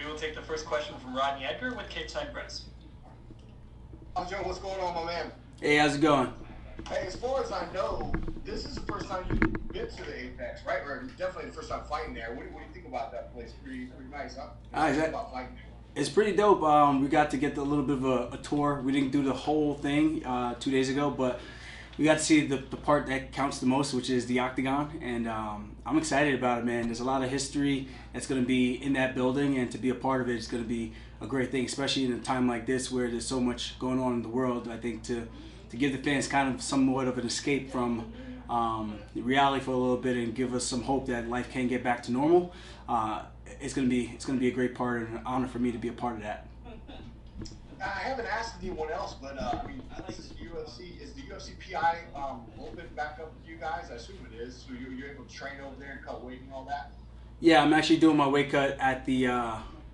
We will take the first question from Rodney Edgar with Cape Side Press. Joe, what's going on, my man? Hey, how's it going? Hey, as far as I know, this is the first time you've been to the Apex, right? Or definitely the first time fighting there. What do you think about that place? Pretty nice, huh? About fighting there? It's pretty dope. We got to get a little bit of a tour. We didn't do the whole thing 2 days ago, but we got to see the part that counts the most, which is the Octagon, and I'm excited about it, man. There's a lot of history that's going to be in that building, and to be a part of it is going to be a great thing, especially in a time like this where there's so much going on in the world. I think to give the fans kind of somewhat of an escape from reality for a little bit and give us some hope that life can get back to normal. It's gonna be a great part and an honor for me to be a part of that. I haven't asked anyone else, but I mean, this is UFC. Is the UFC PI open back up with you guys? I assume it is. So you're able to train over there and cut weight and all that. Yeah, I'm actually doing my weight cut at the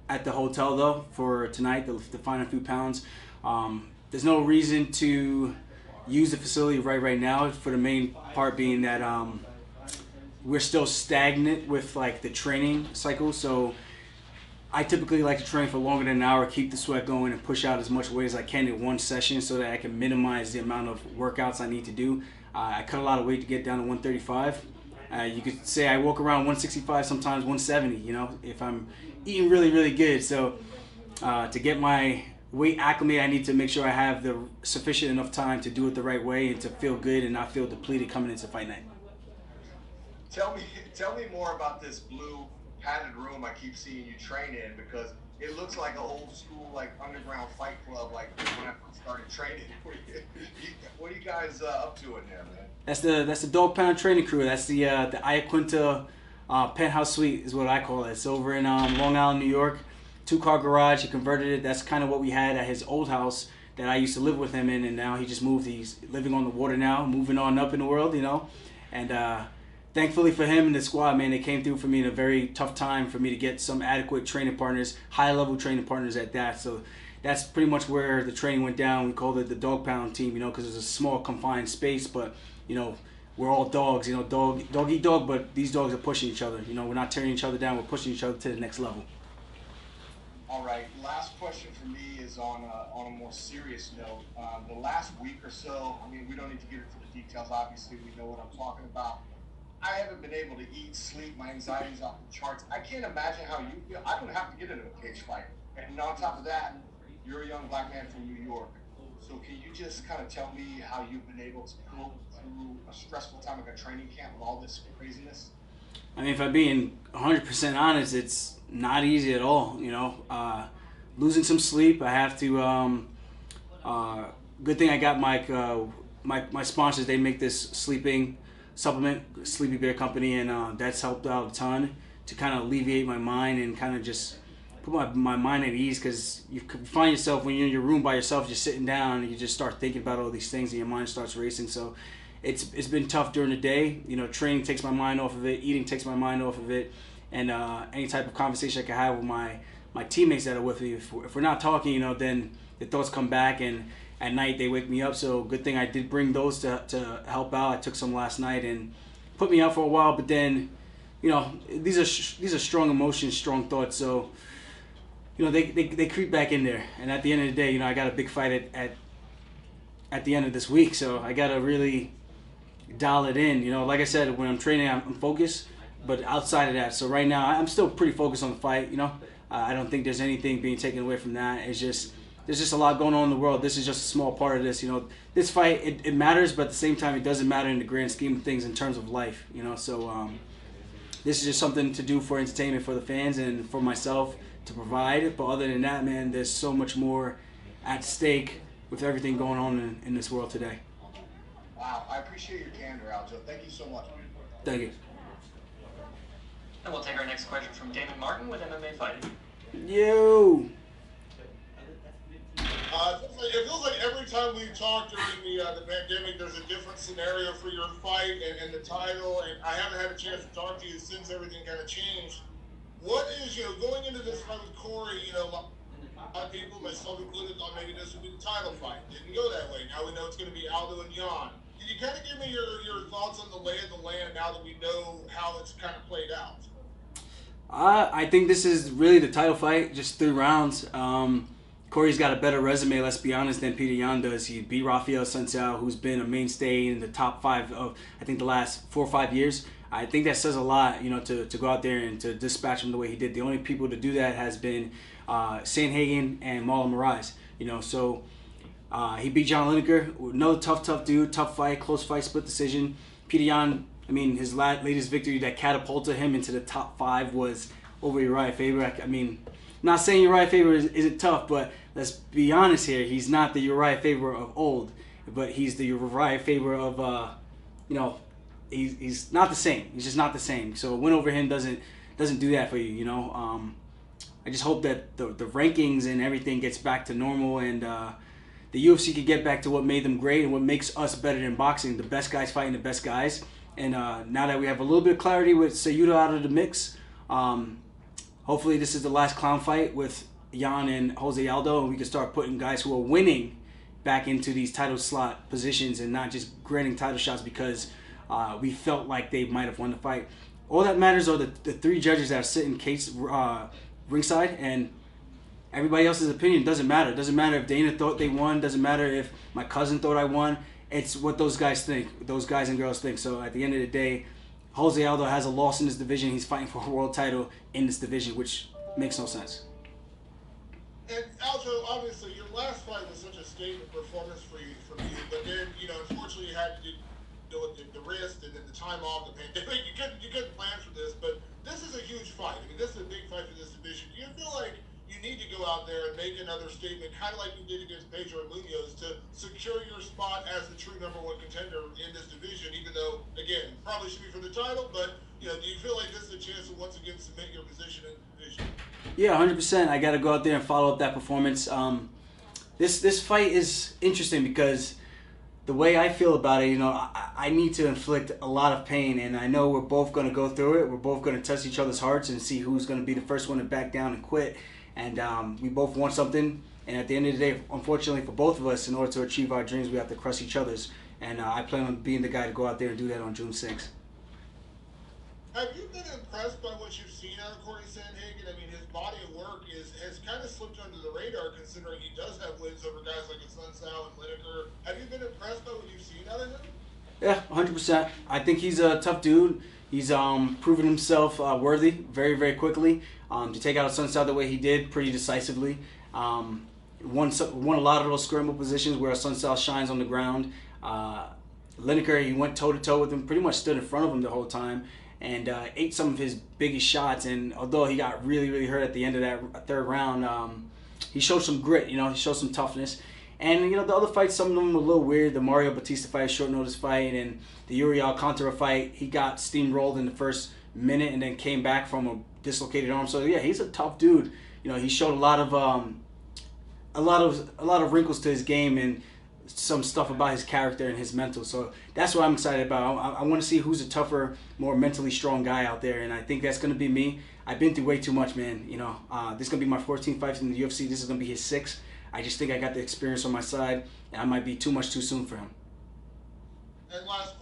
hotel though for tonight to find a few pounds. There's no reason to use the facility right now, for the main part being that we're still stagnant with like the training cycle. So I typically like to train for longer than an hour, keep the sweat going, and push out as much weight as I can in one session so that I can minimize the amount of workouts I need to do. I cut a lot of weight to get down to 135. You could say I walk around 165, sometimes 170, you know, if I'm eating really good. So to get my weight acclimated, I need to make sure I have the sufficient enough time to do it the right way and to feel good and not feel depleted coming into fight night. Tell me more about this blue padded room I keep seeing you train in, because it looks like an old school like underground fight club, like when I first started training. What are you guys up to in there, man? That's the Dog Pound training crew. That's the Ayaquinta penthouse suite is what I call it. It's over in Long Island, New York. 2-car garage. He converted it. That's kind of what we had at his old house that I used to live with him in, and now he just moved. He's living on the water now, moving on up in the world, you know. And thankfully for him and the squad, man, they came through for me in a very tough time for me to get some adequate training partners, high-level training partners at that. So that's pretty much where the training went down. We called it the Dog Pound team, you know, because it's a small, confined space, but, you know, we're all dogs, you know, dog eat dog, but these dogs are pushing each other. You know, we're not tearing each other down, we're pushing each other to the next level. All right, last question for me is on a more serious note. The last week or so, I mean, we don't need to get into the details, obviously, we know what I'm talking about. I haven't been able to eat, sleep, my anxiety's off the charts. I can't imagine how you feel. I don't have to get into a cage fight. And on top of that, you're a young black man from New York. So can you just kind of tell me how you've been able to go through a stressful time like a training camp with all this craziness? I mean, if I'm being 100% honest, it's not easy at all, you know. Losing some sleep, I have to, good thing I got my sponsors. They make this sleeping supplement, Sleepy Bear Company, and that's helped out a ton to kind of alleviate my mind and kind of just put my mind at ease, because you find yourself when you're in your room by yourself just sitting down and you just start thinking about all these things and your mind starts racing. So it's been tough during the day. You know, training takes my mind off of it, eating takes my mind off of it, and any type of conversation I can have with my teammates that are with me. If we're not talking, you know, then the thoughts come back, and at night they wake me up. So good thing I did bring those to help out. I took some last night and put me out for a while, but then, you know, these are strong emotions, strong thoughts. So, you know, they creep back in there. And at the end of the day, you know, I got a big fight at the end of this week, so I got to really dial it in. You know, like I said, when I'm training, I'm focused, but outside of that, so right now I'm still pretty focused on the fight. You know, I don't think there's anything being taken away from that. It's just there's just a lot going on in the world. This is just a small part of this. You know, this fight it matters, but at the same time, it doesn't matter in the grand scheme of things in terms of life. You know, so this is just something to do for entertainment for the fans and for myself to provide. But other than that, man, there's so much more at stake with everything going on in this world today. Wow, I appreciate your candor, Aljo. Thank you so much. Thank you. And we'll take our next question from Damon Martin with MMA Fighting. Yo. It feels like every time we talk during the pandemic, there's a different scenario for your fight and the title, and I haven't had a chance to talk to you since everything kind of changed. What is, you know, going into this fight with Cory, you know, a lot of people, myself included, thought maybe this would be the title fight. Didn't go that way. Now we know it's going to be Aldo and Jan. Can you kind of give me your thoughts on the lay of the land now that we know how it's kind of played out? I think this is really the title fight, just 3 rounds. Cory's got a better resume, let's be honest, than Peter Yan does. He beat Rafael Sunsao, who's been a mainstay in the top 5 of, I think, the last 4 or 5 years. I think that says a lot, to go out there and to dispatch him the way he did. The only people to do that has been Sandhagen and Marlon Moraes. So he beat John Lineker. Another tough dude, tough fight, close fight, split decision. Peter Yan, his latest victory that catapulted him into the top 5 was over Uriah Faber. Not saying Uriah Faber isn't tough, but let's be honest here. He's not the Uriah Faber of old, but he's the Uriah Faber of, he's not the same. He's just not the same. So a win over him doesn't do that for you, I just hope that the rankings and everything gets back to normal, and the UFC could get back to what made them great and what makes us better than boxing. The best guys fighting the best guys. And now that we have a little bit of clarity with Sayuda out of the mix, hopefully this is the last clown fight with Yan and Jose Aldo, and we can start putting guys who are winning back into these title slot positions and not just granting title shots because we felt like they might have won the fight. All that matters are the 3 judges that are sitting ringside, and everybody else's opinion doesn't matter. It doesn't matter if Dana thought they won. Doesn't matter if my cousin thought I won. It's what those guys think, those guys and girls think. So at the end of the day, Jose Aldo has a loss in this division. He's fighting for a world title in this division, which makes no sense. And Aljo, obviously, your last fight was such a statement performance for you, but then, unfortunately, you had to deal with the wrist and then the time off, the pandemic. You couldn't plan for this, but this is a huge fight. This is a big fight for this division. Do you feel like you need to go out there and make another statement, kind of like you did against Pedro Munoz, to secure your spot as the true #1 contender in this division, even though, again, probably should be for the title, but, do you feel like this is a chance to once again cement your position in the division? Yeah, 100%. I got to go out there and follow up that performance. This fight is interesting because the way I feel about it, I need to inflict a lot of pain, and I know we're both going to go through it. We're both going to test each other's hearts and see who's going to be the first one to back down and quit. And we both want something, and at the end of the day, unfortunately for both of us, in order to achieve our dreams, we have to crush each other's. And I plan on being the guy to go out there and do that on June 6th. Have you been impressed by what you've seen out of Cory Sandhagen? His body of work has kind of slipped under the radar, considering he does have wins over guys like Sunsao and Lineker. Have you been impressed by what you've seen out of him? Yeah, 100%. I think he's a tough dude. He's proven himself worthy very, very quickly to take out Sunsao the way he did, pretty decisively. Won a lot of those scramble positions where Sunsao shines on the ground. Lineker, he went toe-to-toe with him, pretty much stood in front of him the whole time, and ate some of his biggest shots. And although he got really, really hurt at the end of that 3rd round, he showed some grit, he showed some toughness. And, the other fights, some of them were a little weird. The Mario Batista fight, short notice fight, and the Yuri Alcantara fight, he got steamrolled in the first minute and then came back from a dislocated arm. So, yeah, he's a tough dude. He showed a lot of wrinkles to his game and some stuff about his character and his mental. So that's what I'm excited about. I want to see who's a tougher, more mentally strong guy out there, and I think that's going to be me. I've been through way too much, man. This is going to be my 14th fight in the UFC. This is going to be his 6th. I just think I got the experience on my side, and I might be too much too soon for him. And last